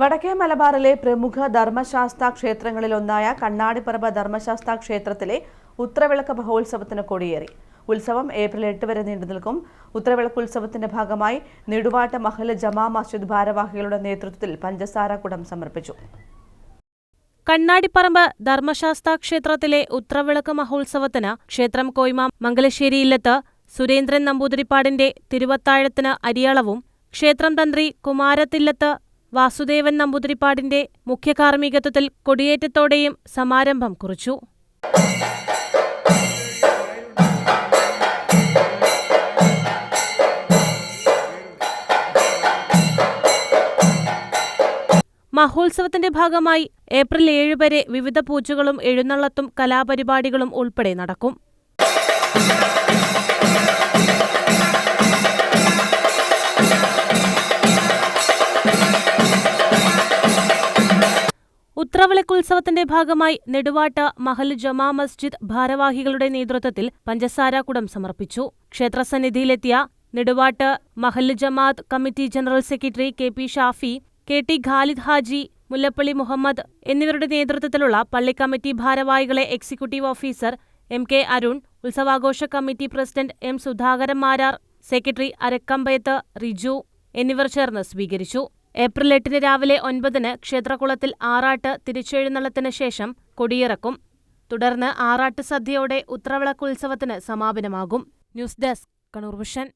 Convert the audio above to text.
വടക്കേ മലബാറിലെ പ്രമുഖ ധർമ്മശാസ്ത്ര ക്ഷേത്രങ്ങളിലൊന്നായ കണ്ണാടിപ്പറമ്പ് ധർമ്മശാസ്ത്ര ക്ഷേത്രത്തിലെ ഉത്രവിളക്ക് മഹോത്സവത്തിന് കൊടിയേറി. ഉത്സവം ഏപ്രിൽ 8 വരെ നീണ്ടുനിൽക്കും. ഉത്രവിളക്ക് ഉത്സവത്തിന്റെ ഭാഗമായി നെടുവാട്ട മഹല്ല് ജമാ മസ്ജിദ് ഭാരവാഹികളുടെ നേതൃത്വത്തിൽ പഞ്ചസാര കുടം സമർപ്പിച്ചു. കണ്ണാടിപ്പറമ്പ് ധർമ്മശാസ്ത്ര ക്ഷേത്രത്തിലെ ഉത്രവിളക്ക് മഹോത്സവത്തിന് ക്ഷേത്രം കോയ്മ മംഗലശ്ശേരി ഇല്ലത്ത് സുരേന്ദ്രൻ നമ്പൂതിരിപ്പാടിന്റെ തിരുവത്താഴത്തിന് അരിയളവും ക്ഷേത്രം തന്ത്രി കുമാരത്തില്ലത്ത് വാസുദേവൻ നമ്പൂതിരിപ്പാടിന്റെ മുഖ്യകാർമ്മികത്വത്തിൽ കൊടിയേറ്റത്തോടെയും സമാരംഭം കുറിച്ചു. മഹോത്സവത്തിന്റെ ഭാഗമായി ഏപ്രിൽ 7 വരെ വിവിധ പൂജകളും എഴുന്നള്ളത്തും കലാപരിപാടികളും ഉൾപ്പെടെ നടക്കും. ഉത്രവിളക്കുത്സവത്തിന്റെ ഭാഗമായി നെടുവാട്ട മഹല്ല് ജമാ മസ്ജിദ് ഭാരവാഹികളുടെ നേതൃത്വത്തിൽ പഞ്ചസാര കുടം സമർപ്പിച്ചു. ക്ഷേത്രസന്നിധിയിലെത്തിയ നെടുവാട്ട് മഹല്ല് ജമാഅത്ത് committee general secretary KP Shafi, KT Khalid Haji, Mullappally Muhammad എന്നിവരുടെ നേതൃത്വത്തിലുള്ള പള്ളി കമ്മിറ്റി ഭാരവാഹികളെ എക്സിക്യൂട്ടീവ് ഓഫീസർ MK അരുൺ, ഉത്സവാഘോഷ committee president M Sudhakaran Marar, secretary Arakkampayath Riju എന്നിവർ ചേർന്ന് സ്വീകരിച്ചു. ഏപ്രിൽ 8 രാവിലെ 9 ക്ഷേത്രകുളത്തിൽ ആറാട്ട് തിരിച്ചെഴുന്നള്ളത്തിന് ശേഷം കൊടിയിറക്കും. തുടർന്ന് ആറാട്ട് സദ്യയോടെ ഉത്രവിളക്ക് ഉത്സവത്തിന് സമാപനമാകും. News desk, Kannur vision.